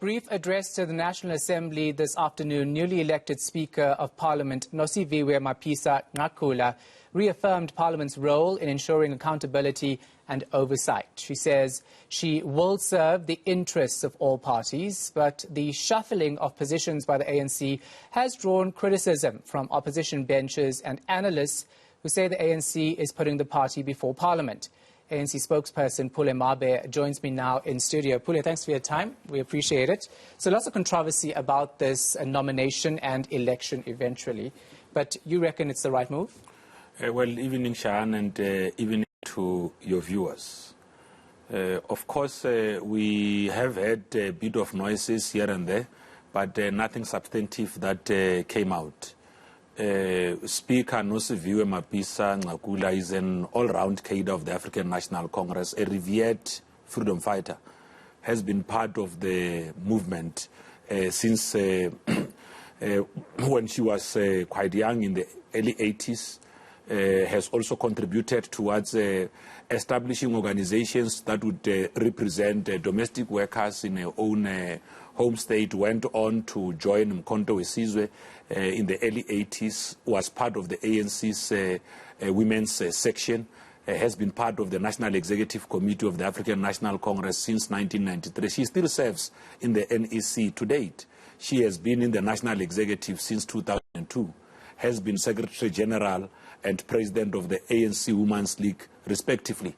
Brief address to the National Assembly this afternoon, newly elected Speaker of Parliament Nosiviwe Mapisa-Nqakula reaffirmed Parliament's role in ensuring accountability and oversight. She says she will serve the interests of all parties, but the shuffling of positions by the ANC has drawn criticism from opposition benches and analysts who say the ANC is putting the party before Parliament. ANC spokesperson Pule Mabe joins me now in studio. Pule, thanks for your time. We appreciate it. So lots of controversy about this nomination and election eventually, but you reckon it's the right move? Well, evening, Shahan, and evening to your viewers. Of course, we have had a bit of noises here and there, but nothing substantive that came out. Speaker Nosiviwe Mapisa-Nqakula is an all-round cadre of the African National Congress, a revered freedom fighter, has been part of the movement since when she was quite young in the early 80s, has also contributed towards establishing organizations that would represent domestic workers in her own home state, went on to join Mkhonto Wesizwe in the early 80s, was part of the ANC's women's section, has been part of the National Executive Committee of the African National Congress since 1993. She still serves in the NEC to date. She has been in the National Executive since 2002, has been Secretary General and President of the ANC Women's League, respectively.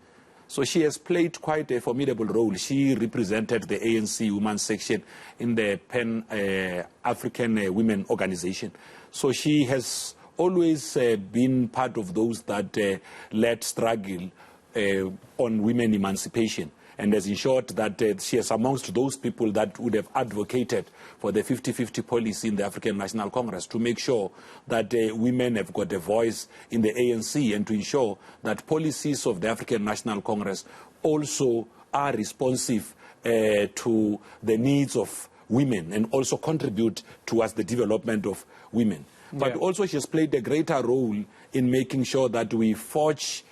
So she has played quite a formidable role. She represented the ANC Women's Section in the Pan-African Women Organization. So she has always been part of those that led struggle on women emancipation, and has ensured that she is amongst those people that would have advocated for the 50-50 policy in the African National Congress to make sure that women have got a voice in the ANC, and to ensure that policies of the African National Congress also are responsive to the needs of women and also contribute towards the development of women. But also she has played a greater role in making sure that we forge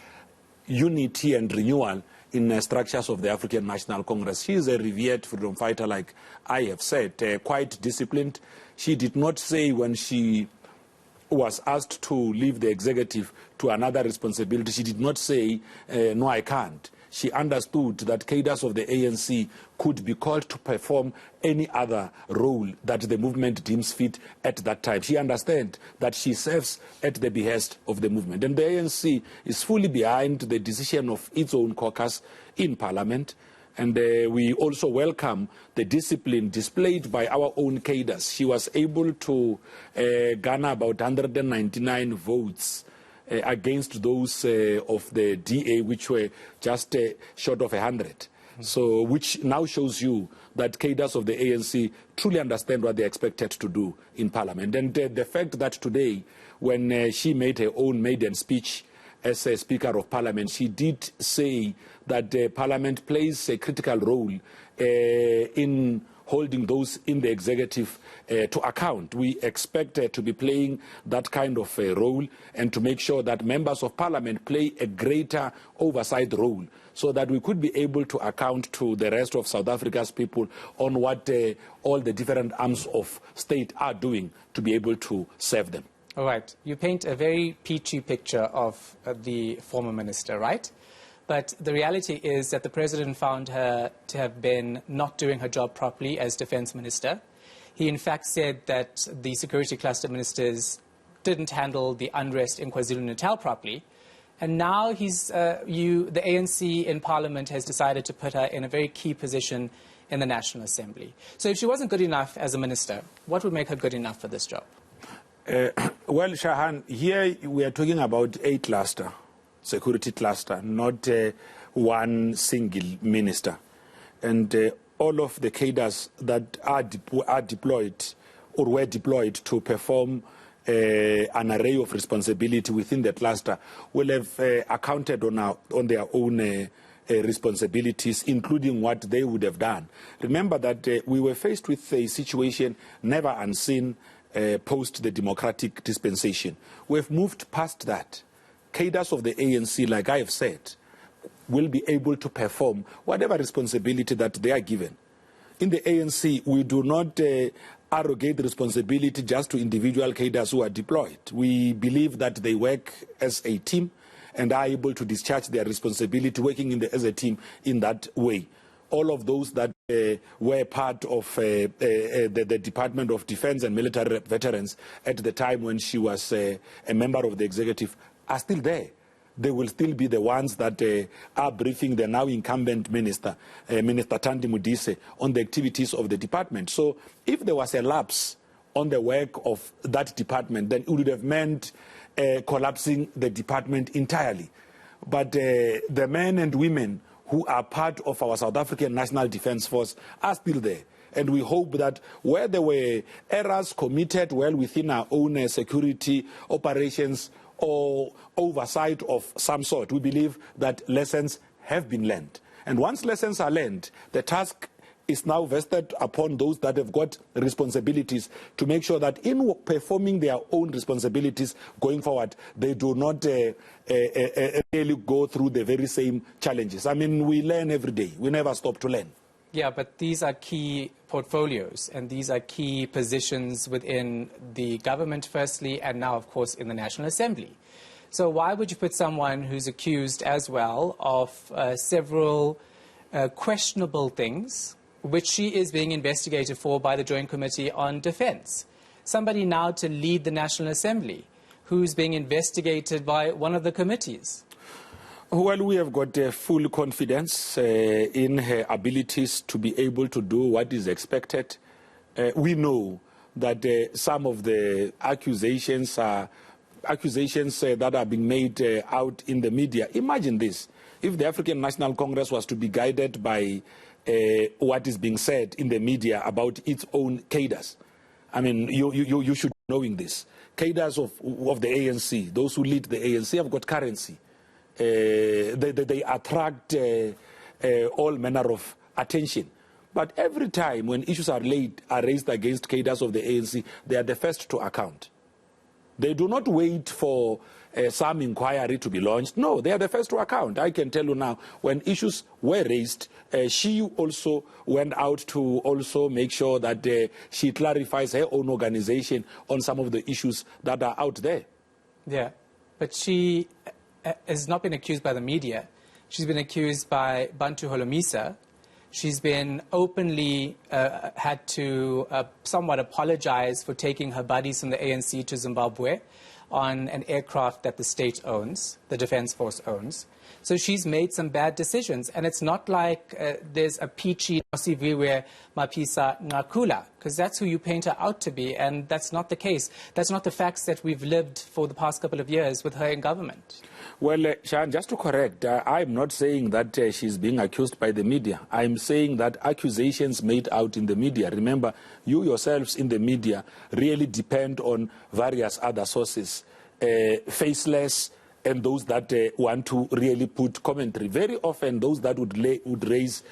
unity and renewal in structures of the African National Congress. She is a revered freedom fighter, like I have said, quite disciplined. She did not say when she was asked to leave the executive to another responsibility, she did not say, no, I can't. She understood that cadres of the ANC could be called to perform any other role that the movement deems fit at that time. She understands that she serves at the behest of the movement. And the ANC is fully behind the decision of its own caucus in Parliament. And we also welcome the discipline displayed by our own cadres. She was able to garner about 199 votes against those of the DA, which were just short of 100. So, which now shows you that cadres of the ANC truly understand what they're expected to do in Parliament. And the fact that today, when she made her own maiden speech as a Speaker of Parliament, she did say that Parliament plays a critical role in holding those in the executive to account. We expect to be playing that kind of role, and to make sure that members of Parliament play a greater oversight role, so that we could be able to account to the rest of South Africa's people on what all the different arms of state are doing to be able to serve them. All right. You paint a very peachy picture of the former minister, right? But the reality is that the president found her to have been not doing her job properly as defense minister. He in fact said that the security cluster ministers didn't handle the unrest in KwaZulu-Natal properly. And now the ANC in Parliament has decided to put her in a very key position in the National Assembly. So if she wasn't good enough as a minister, what would make her good enough for this job? Well, Shahan, here we are talking about a cluster. Security cluster, not one single minister. And all of the cadres that are deployed or were deployed to perform an array of responsibility within the cluster will have accounted on their own responsibilities, including what they would have done. Remember that we were faced with a situation never unseen post the democratic dispensation. We've moved past that. Cadres of the ANC, like I have said, will be able to perform whatever responsibility that they are given. in the ANC, we do not arrogate responsibility just to individual cadres who are deployed. We believe that they work as a team and are able to discharge their responsibility working as a team in that way. All of those that were part of the Department of Defense and Military Veterans at the time when she was a member of the executive are still there. They will still be the ones that are briefing the now incumbent minister, Minister Thandi Modise, on the activities of the department. So if there was a lapse on the work of that department, then it would have meant collapsing the department entirely. But the men and women who are part of our South African National Defence Force are still there. And we hope that where there were errors committed well within our own security operations or oversight of some sort, we believe that lessons have been learned. And once lessons are learned, the task is now vested upon those that have got responsibilities to make sure that in performing their own responsibilities going forward, they do not really go through the very same challenges. I mean, we learn every day. We never stop to learn. Yeah, but these are key portfolios and these are key positions within the government, firstly, and now, of course, in the National Assembly. So why would you put someone who's accused as well of several questionable things, which she is being investigated for by the Joint Committee on Defence, somebody now to lead the National Assembly who's being investigated by one of the committees? Well, we have got full confidence in her abilities to be able to do what is expected. We know that some of the accusations are that are being made out in the media. Imagine this. If the African National Congress was to be guided by what is being said in the media about its own cadres, I mean, you should be knowing this. Cadres of the ANC, those who lead the ANC, have got currency. They attract all manner of attention. But every time when issues are raised against cadres of the ANC, they are the first to account. They do not wait for some inquiry to be launched. No, they are the first to account. I can tell you now, when issues were raised, she also went out to also make sure that she clarifies her own organization on some of the issues that are out there. Yeah, but she has not been accused by the media. She's been accused by Bantu Holomisa. She's been openly had to somewhat apologize for taking her buddies from the ANC to Zimbabwe on an aircraft that the state owns, the Defence Force owns. So she's made some bad decisions. And it's not like there's a peachy Nosiviwe Mapisa-Nqakula, because that's who you paint her out to be. And that's not the case. That's not the facts that we've lived for the past couple of years with her in government. Well, Shahan, just to correct, I'm not saying that she's being accused by the media. I'm saying that accusations made out in the media, remember, you yourselves in the media really depend on various other sources, faceless, and those that want to really put commentary. Very often, those that would raise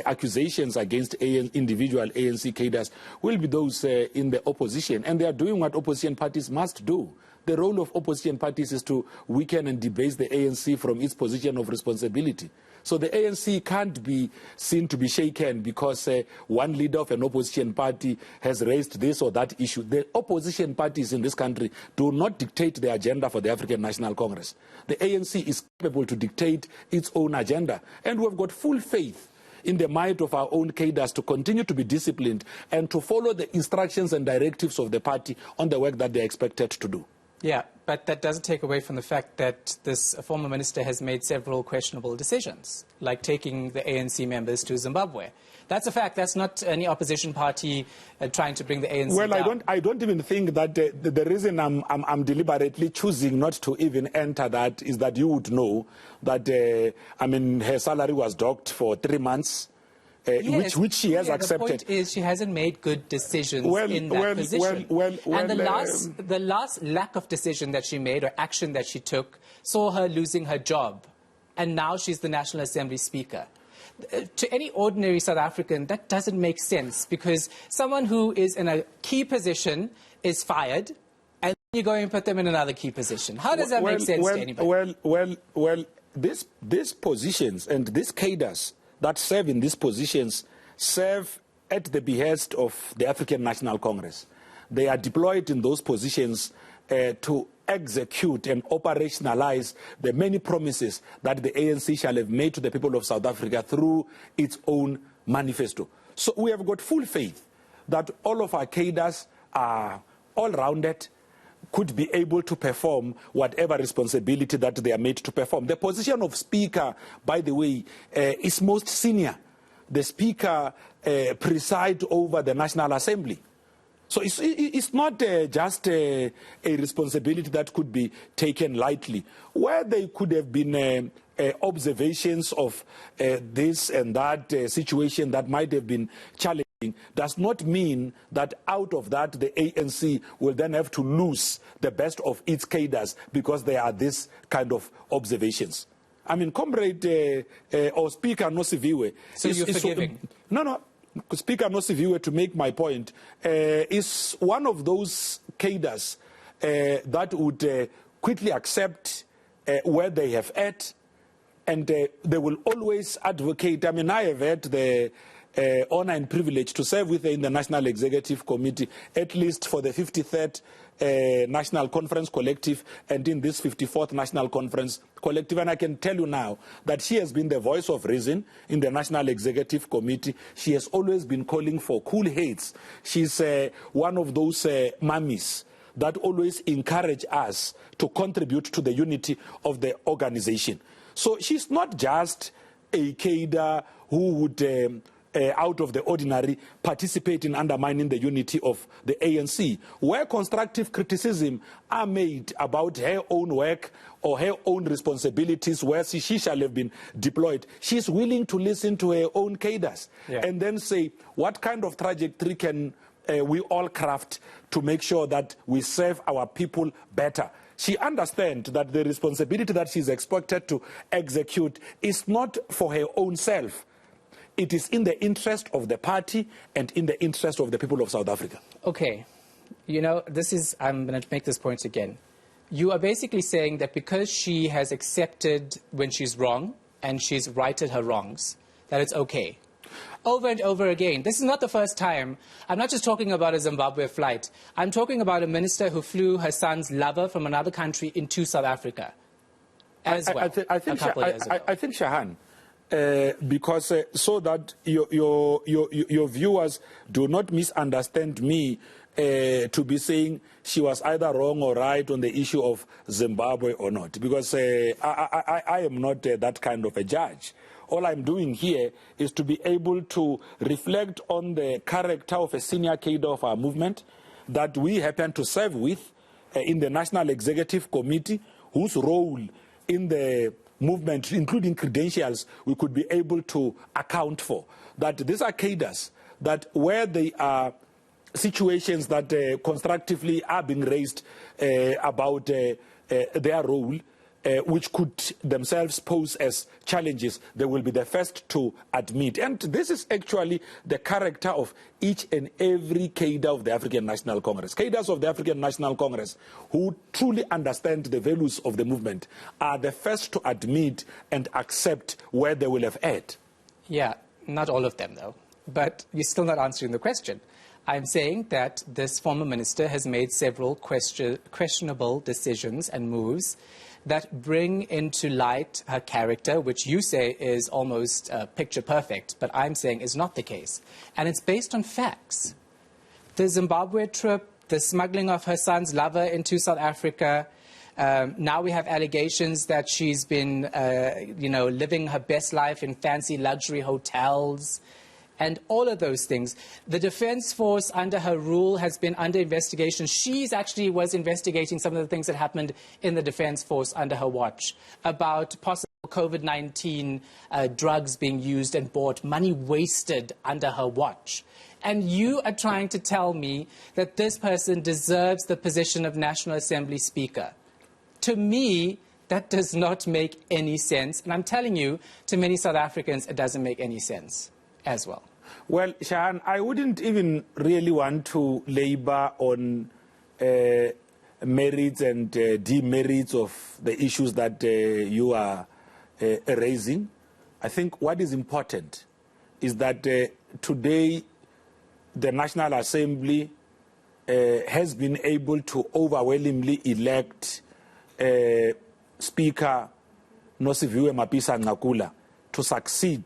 accusations against individual ANC cadres will be those in the opposition, and they are doing what opposition parties must do. The role of opposition parties is to weaken and debase the ANC from its position of responsibility. So the ANC can't be seen to be shaken because one leader of an opposition party has raised this or that issue. The opposition parties in this country do not dictate the agenda for the African National Congress. The ANC is capable to dictate its own agenda, and we have got full faith in the might of our own cadres to continue to be disciplined and to follow the instructions and directives of the party on the work that they are expected to do. Yeah, but that doesn't take away from the fact that this former minister has made several questionable decisions, like taking the ANC members to Zimbabwe. That's a fact. That's not any opposition party trying to bring the ANC down. I don't even think that the reason I'm deliberately choosing not to even enter that is that you would know that, I mean, her salary was docked for 3 months. Yes, which she has accepted. The point is she hasn't made good decisions in that position. And the last lack of decision that she made or action that she took saw her losing her job. And now she's the National Assembly Speaker. To any ordinary South African, that doesn't make sense, because someone who is in a key position is fired and you go and put them in another key position. How does that make sense to anybody? Well, these positions and these cadres that serve in these positions serve at the behest of the African National Congress. They are deployed in those positions to execute and operationalize the many promises that the ANC shall have made to the people of South Africa through its own manifesto. So we have got full faith that all of our cadres are all-rounded, could be able to perform whatever responsibility that they are made to perform. The position of Speaker, by the way, is most senior. The Speaker presides over the National Assembly. So it's not just a responsibility that could be taken lightly. Where there could have been observations of this and that situation that might have been challenging does not mean that out of that the ANC will then have to lose the best of its cadres because there are this kind of observations. I mean, Comrade or Speaker Nosiviwe... So you're forgiving? No. Speaker Nosiviwe, to make my point, is one of those cadres that would quickly accept where they have at, and they will always advocate. I mean, I have had the honor and privilege to serve with in the National Executive Committee, at least for the 53rd National Conference Collective and in this 54th National Conference Collective. And I can tell you now that she has been the voice of reason in the National Executive Committee. She has always been calling for cool heads. She's one of those mummies that always encourage us to contribute to the unity of the organization. So she's not just a cadre who would out of the ordinary participate in undermining the unity of the ANC. Where constructive criticism are made about her own work or her own responsibilities, where she shall have been deployed, she's willing to listen to her own cadres and then say, what kind of trajectory can we all craft to make sure that we serve our people better? She understands that the responsibility that she's expected to execute is not for her own self. It is in the interest of the party and in the interest of the people of South Africa. Okay. You know, I'm going to make this point again. You are basically saying that because she has accepted when she's wrong and she's righted her wrongs, that it's okay. Over and over again. This is not the first time. I'm not just talking about a Zimbabwe flight. I'm talking about a minister who flew her son's lover from another country into South Africa as well. I think Shahan, because so that your viewers do not misunderstand me to be saying she was either wrong or right on the issue of Zimbabwe or not, because I am not that kind of a judge. All I'm doing here is to be able to reflect on the character of a senior cadre of our movement that we happen to serve with in the National Executive Committee, whose role in the movement, including credentials, we could be able to account for. That these are cadres that where they are situations that constructively are being raised about their role, which could themselves pose as challenges, they will be the first to admit. And this is actually the character of each and every cadre of the African National Congress. Cadres of the African National Congress who truly understand the values of the movement are the first to admit and accept where they will have erred. Yeah, not all of them though. But you're still not answering the question. I'm saying that this former minister has made several questionable decisions and moves that bring into light her character, which you say is almost picture perfect, but I'm saying is not the case. And it's based on facts. The Zimbabwe trip, the smuggling of her son's lover into South Africa. Now we have allegations that she's been, living her best life in fancy luxury hotels. And all of those things. The Defence Force under her rule has been under investigation. She's actually was investigating some of the things that happened in the Defence Force under her watch about possible COVID-19 drugs being used and bought, money wasted under her watch. And you are trying to tell me that this person deserves the position of National Assembly Speaker. To me, that does not make any sense. And I'm telling you, to many South Africans, it doesn't make any sense as well. Well, Shahan, I wouldn't even really want to labor on merits and demerits of the issues that you are raising. I think what is important is that today the National Assembly has been able to overwhelmingly elect Speaker Nosiviwe Mapisa-Nqakula to succeed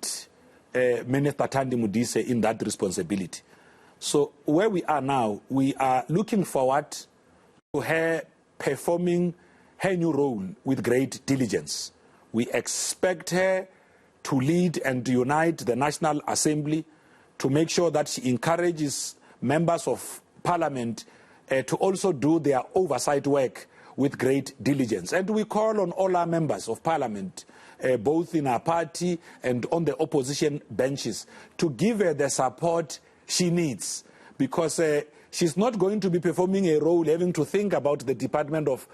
Minister Thandi Modise in that responsibility. So where we are now, we are looking forward to her performing her new role with great diligence. We expect her to lead and unite the National Assembly, to make sure that she encourages members of Parliament to also do their oversight work with great diligence. And we call on all our members of Parliament, both in our party and on the opposition benches, to give her the support she needs, because she's not going to be performing a role having to think about the Department of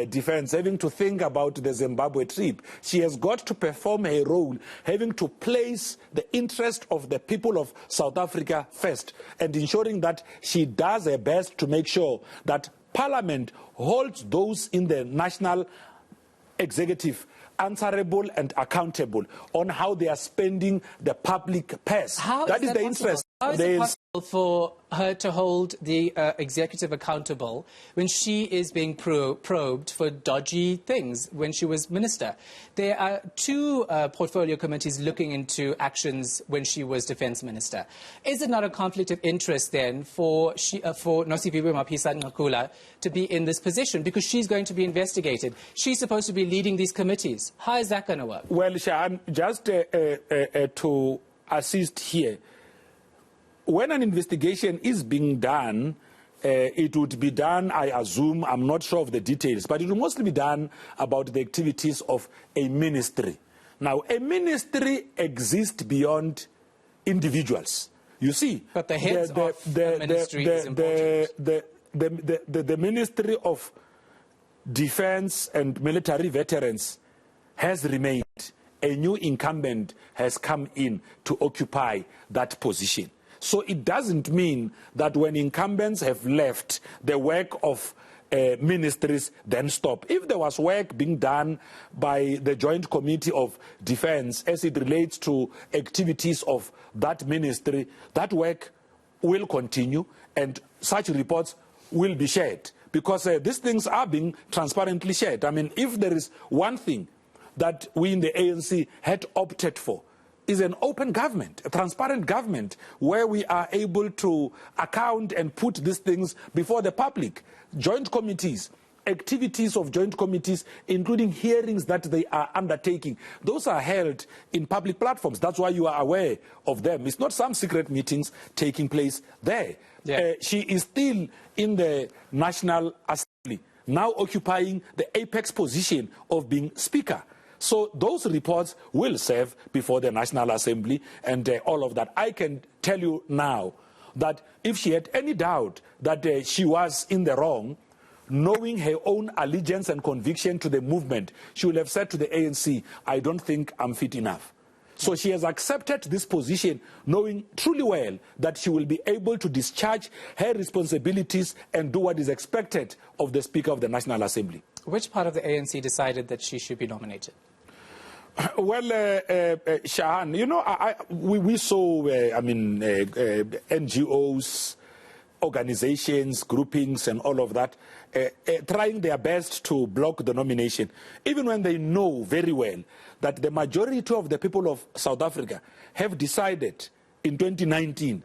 Defense, having to think about the Zimbabwe trip. She has got to perform a role having to place the interest of the people of South Africa first, and ensuring that she does her best to make sure that Parliament holds those in the national executive answerable and accountable on how they are spending the public purse. That is the interest. How is it possible for her to hold the executive accountable when she is being probed for dodgy things when she was minister? There are two portfolio committees looking into actions when she was defence minister. Is it not a conflict of interest then for Nosiviwe Mapisa-Nqakula to be in this position, because she's going to be investigated? She's supposed to be leading these committees. How is that going to work? Well, Shahan, just to assist here, when an investigation is being done, it would be done, I assume, I'm not sure of the details, but it will mostly be done about the activities of a ministry. Now, a ministry exists beyond individuals. You see, but the heads of the ministry is important. The Ministry of Defense and Military Veterans has remained. A new incumbent has come in to occupy that position. So it doesn't mean that when incumbents have left, the work of ministries then stop. If there was work being done by the Joint Committee of Defense as it relates to activities of that ministry, that work will continue and such reports will be shared, because these things are being transparently shared. I mean, if there is one thing that we in the ANC had opted for, is an open government, a transparent government, where we are able to account and put these things before the public. Joint committees, activities of joint committees, including hearings that they are undertaking, those are held in public platforms. That's why you are aware of them. It's not some secret meetings taking place there. Yeah. She is still in the National Assembly, now occupying the apex position of being Speaker. So those reports will serve before the National Assembly and all of that. I can tell you now that if she had any doubt that she was in the wrong, knowing her own allegiance and conviction to the movement, she would have said to the ANC, I don't think I'm fit enough. So she has accepted this position, knowing truly well that she will be able to discharge her responsibilities and do what is expected of the Speaker of the National Assembly. Which part of the ANC decided that she should be nominated? Well, Shahan, you know, we saw, NGOs, organizations, groupings, and all of that trying their best to block the nomination, even when they know very well that the majority of the people of South Africa have decided in 2019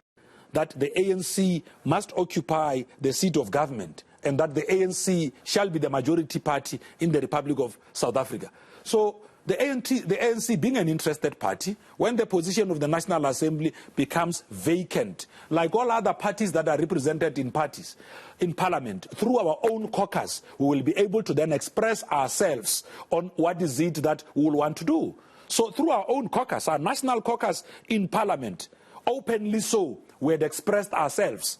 that the ANC must occupy the seat of government and that the ANC shall be the majority party in the Republic of South Africa. So the ANC being an interested party, when the position of the National Assembly becomes vacant, like all other parties that are represented in parties, in Parliament, through our own caucus, we will be able to then express ourselves on what is it that we will want to do. So through our own caucus, our national caucus in Parliament, openly so, we had expressed ourselves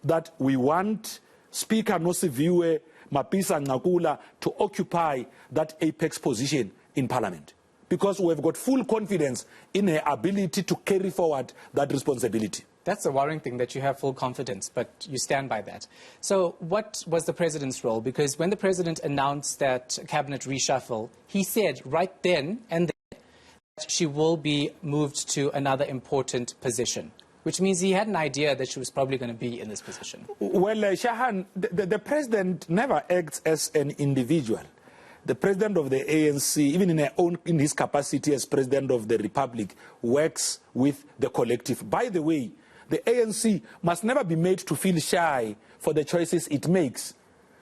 that we want Speaker Nosiviwe Mapisa-Nqakula to occupy that apex position in Parliament, because we have got full confidence in her ability to carry forward that responsibility. That's a worrying thing, that you have full confidence, but you stand by that. So what was the president's role? Because when the president announced that cabinet reshuffle, he said right then and there that she will be moved to another important position. which means he had an idea that she was probably going to be in this position. Well, Shahan, the president never acts as an individual. The president of the ANC, even in his capacity as president of the republic, works with the collective. By the way, the ANC must never be made to feel shy for the choices it makes.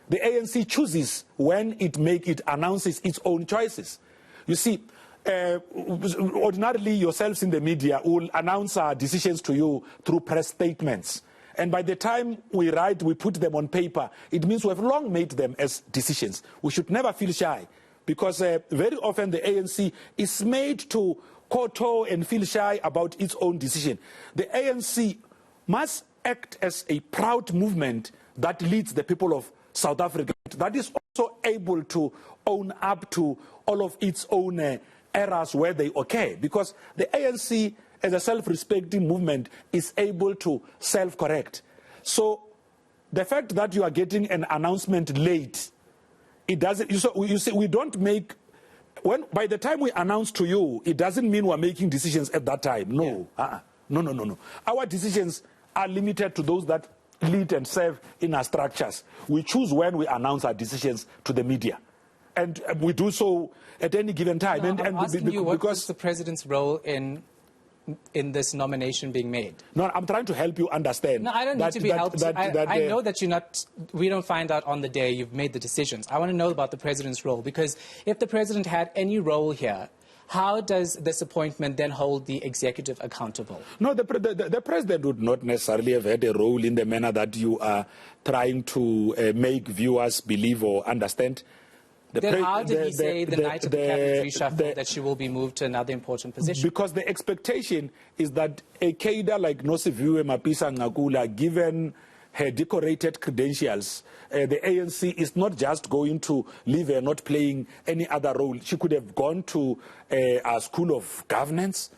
The ANC chooses when it announces its own choices. You see, ordinarily yourselves in the media will announce our decisions to you through press statements. And by the time we write, we put them on paper, it means we have long made them as decisions. We should never feel shy, because very often the ANC is made to kowtow and feel shy about its own decision. The ANC must act as a proud movement that leads the people of South Africa, that is also able to own up to all of its own errors where they occur, because the ANC, as a self-respecting movement, is able to self-correct. So the fact that you are getting an announcement late, it doesn't, you see, we don't make, by the time we announce to you, it doesn't mean we're making decisions at that time. No, yeah. No. Our decisions are limited to those that lead and serve in our structures. We choose when we announce our decisions to the media. And we do so at any given time. No, I'm asking you, what was the president's role in this nomination being made? No, I'm trying to help you understand. No, I don't need to be helped. I know that we don't find out on the day you've made the decisions. I want to know about the president's role, because if the president had any role here, how does this appointment then hold the executive accountable? No, the president would not necessarily have had a role in the manner that you are trying to make viewers believe or understand. Then how did he say the night of the cabinet reshuffle that she will be moved to another important position? Because the expectation is that a cadre like Nosiviwe Mapisa-Nqakula, given her decorated credentials, the ANC is not just going to leave her not playing any other role. She could have gone to a school of governance.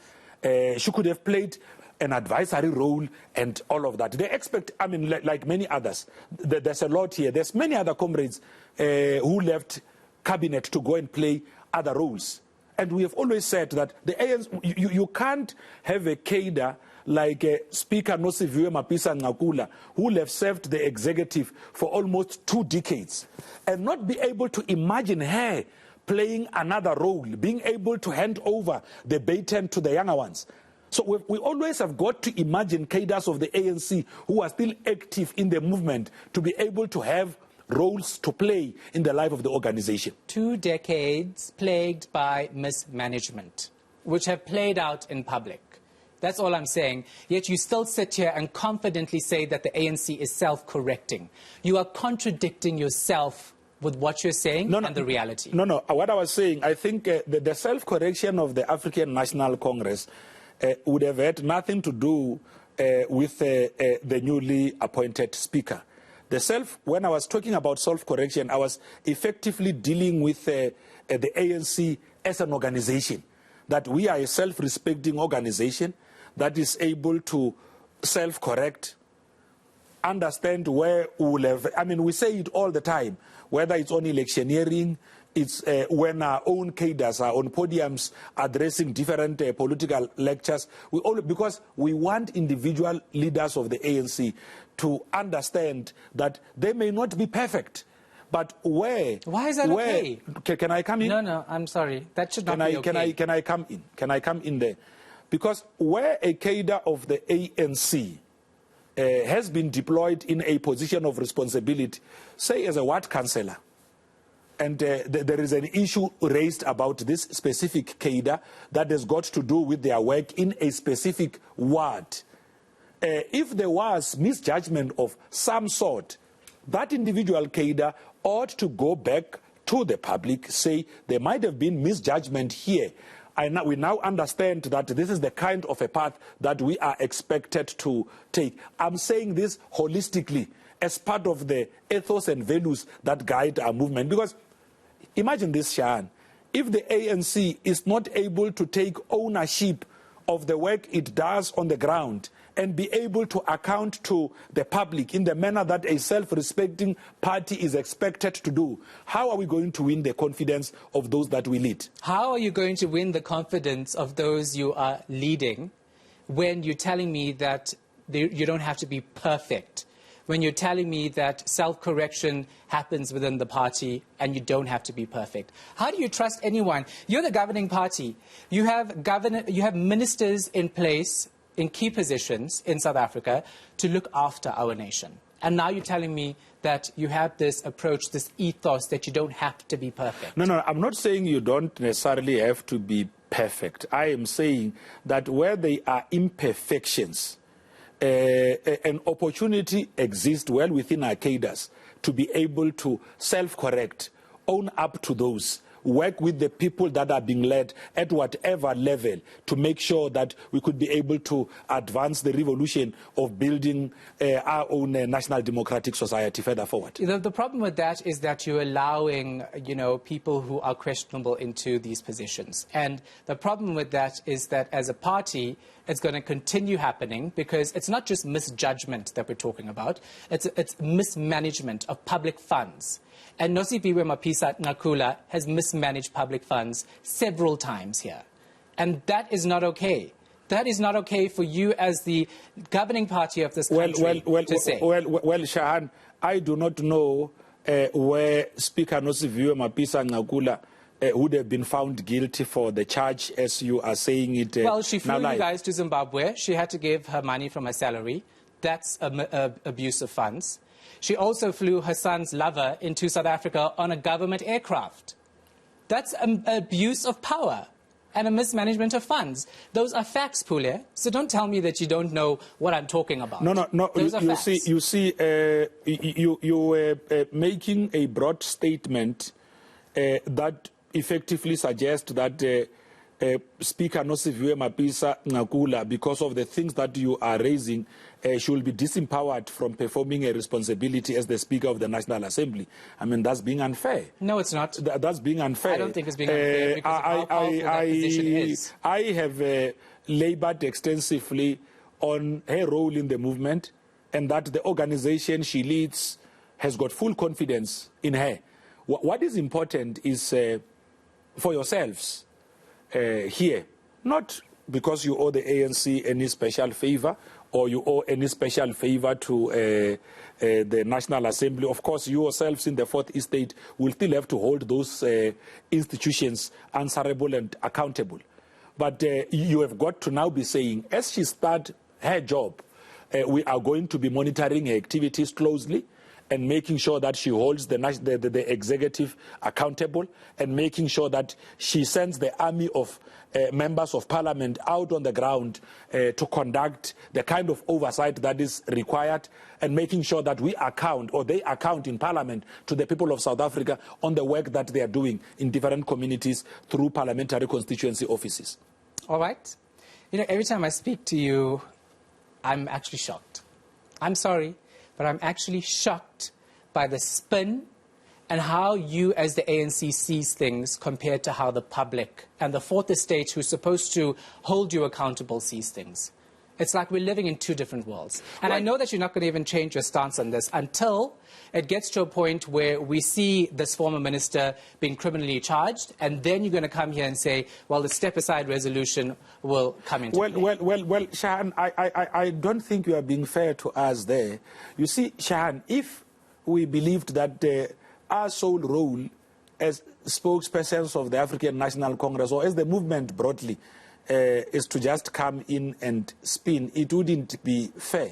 She could have played an advisory role and all of that. They expect, I mean, like many others, there's a lot here. There's many other comrades who left cabinet to go and play other roles. And we have always said that the ANC, you can't have a cadre like Speaker Nosiviwe Mapisa-Nqakula, who will have served the executive for almost 2 decades, and not be able to imagine her playing another role, being able to hand over the baton to the younger ones. So we always have got to imagine cadres of the ANC who are still active in the movement to be able to have roles to play in the life of the organization. 2 decades plagued by mismanagement, which have played out in public. That's all I'm saying. Yet you still sit here and confidently say that the ANC is self-correcting. You are contradicting yourself with what you're saying and the reality. No. What I was saying, I think the self-correction of the African National Congress would have had nothing to do with the newly appointed speaker. When I was talking about self-correction, I was effectively dealing with the ANC as an organization, that we are a self-respecting organization that is able to self-correct, understand where we will have, I mean, we say it all the time, whether it's on electioneering, it's when our own cadres are on podiums addressing different political lectures, because we want individual leaders of the ANC to understand that they may not be perfect, but where... Why is that okay? Can I come in? No, I'm sorry. That should not be okay. Can I come in? Can I come in there? Because where a cadre of the ANC has been deployed in a position of responsibility, say as a ward councillor, and there is an issue raised about this specific cadre that has got to do with their work in a specific ward. If there was misjudgment of some sort, that individual cadre ought to go back to the public, say there might have been misjudgment here. We now understand that this is the kind of a path that we are expected to take. I'm saying this holistically as part of the ethos and values that guide our movement. Because imagine this, Shahan, if the ANC is not able to take ownership of the work it does on the ground and be able to account to the public in the manner that a self-respecting party is expected to do, how are we going to win the confidence of those that we lead? How are you going to win the confidence of those you are leading when you're telling me that you don't have to be perfect, when you're telling me that self-correction happens within the party and you don't have to be perfect? How do you trust anyone? You're the governing party. You have ministers in place in key positions in South Africa to look after our nation. And now you're telling me that you have this approach, this ethos that you don't have to be perfect. No, I'm not saying you don't necessarily have to be perfect. I am saying that where there are imperfections, an opportunity exists well within our cadres to be able to self-correct, own up to those, work with the people that are being led at whatever level to make sure that we could be able to advance the revolution of building our own national democratic society further forward. The problem with that is that you're allowing, people who are questionable into these positions. And the problem with that is that as a party, it's going to continue happening because it's not just misjudgment that we're talking about. It's mismanagement of public funds. And Nosiviwe Mapisa-Nqakula has mismanaged public funds several times here. And that is not okay. That is not okay for you as the governing party of this country to say. Well, Shahan, I do not know where Speaker Nosiviwe Mapisa-Nqakula would have been found guilty for the charge, as you are saying it. Well, she flew you guys to Zimbabwe. She had to give her money from her salary. That's abuse of funds. She also flew her son's lover into South Africa on a government aircraft. That's abuse of power and a mismanagement of funds. Those are facts, Pule. So don't tell me that you don't know what I'm talking about. No. Those are facts. You were making a broad statement that effectively suggests that Speaker Nosiviwe Mapisa-Nqakula, because of the things that you are raising, she will be disempowered from performing a responsibility as the Speaker of the National Assembly. I mean, that's being unfair. No, it's not. That's being unfair. I don't think it's being unfair because of how powerful that position is. I have labored extensively on her role in the movement and that the organization she leads has got full confidence in her. What is important is for yourselves here, not because you owe the ANC any special favor or you owe any special favor to the National Assembly. Of course, you yourselves in the Fourth Estate will still have to hold those institutions answerable and accountable. But you have got to now be saying, as she starts her job, we are going to be monitoring her activities closely and making sure that she holds the executive accountable and making sure that she sends the army of members of parliament out on the ground to conduct the kind of oversight that is required and making sure that we account or they account in parliament to the people of South Africa on the work that they are doing in different communities through parliamentary constituency offices. All right. Every time I speak to you, I'm actually shocked. I'm sorry, but I'm actually shocked by the spin and how you as the ANC sees things compared to how the public and the Fourth Estate, who's supposed to hold you accountable, sees things. It's like we're living in two different worlds. And I know that you're not going to even change your stance on this until it gets to a point where we see this former minister being criminally charged, and then you're going to come here and say, well, the step-aside resolution will come into play. Well, Shahan, I don't think you are being fair to us there. You see, Shahan, if we believed that our sole role as spokespersons of the African National Congress or as the movement broadly is to just come in and spin, it wouldn't be fair.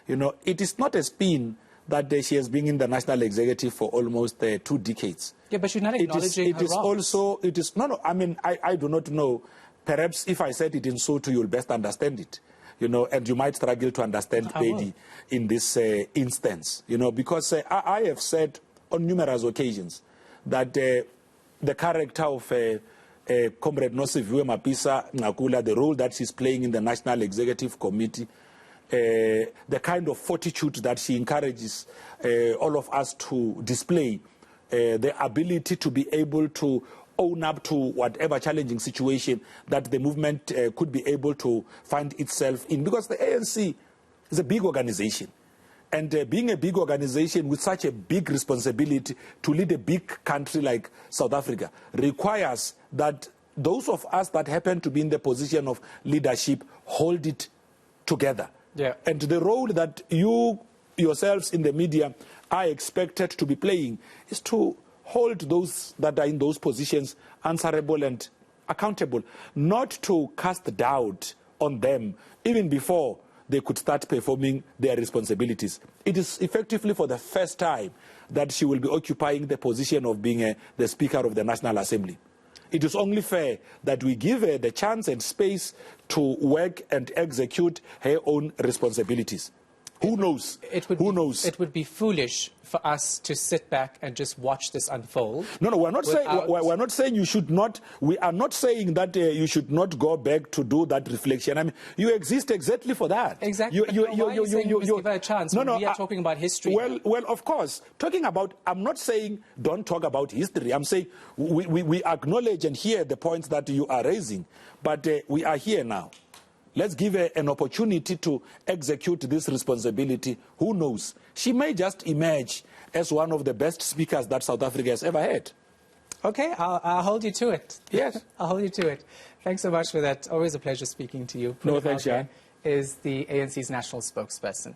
It is not a spin that she has been in the national executive for almost 2 decades. Yeah, but you're not acknowledging her wrongs. I mean, I do not know. Perhaps if I said it in Sotho, you'll best understand it. And you might struggle to understand Pedi in this instance. Because I have said on numerous occasions that the character of Comrade Nosiviwe Mapisa-Nqakula, the role that she's playing in the National Executive Committee, the kind of fortitude that she encourages all of us to display, the ability to be able to own up to whatever challenging situation that the movement could be able to find itself in. Because the ANC is a big organization. And being a big organization with such a big responsibility to lead a big country like South Africa requires that those of us that happen to be in the position of leadership hold it together. Yeah. And the role that you yourselves in the media are expected to be playing is to hold those that are in those positions answerable and accountable, not to cast doubt on them even before they could start performing their responsibilities. It is effectively for the first time that she will be occupying the position of being the Speaker of the National Assembly. It is only fair that we give her the chance and space to work and execute her own responsibilities. Who knows? Who knows? It would be foolish for us to sit back and just watch this unfold. No, we're not saying we're not saying you should not. We are not saying that you should not go back to do that reflection. I mean, you exist exactly for that. Exactly. You give her a chance. No, we are talking about history. Well, of course, talking about. I'm not saying don't talk about history. I'm saying we acknowledge and hear the points that you are raising, but we are here now. Let's give her an opportunity to execute this responsibility. Who knows? She may just emerge as one of the best speakers that South Africa has ever had. Okay, I'll hold you to it. Yes. I'll hold you to it. Thanks so much for that. Always a pleasure speaking to you. No, thanks, Shahan. Is the ANC's national spokesperson.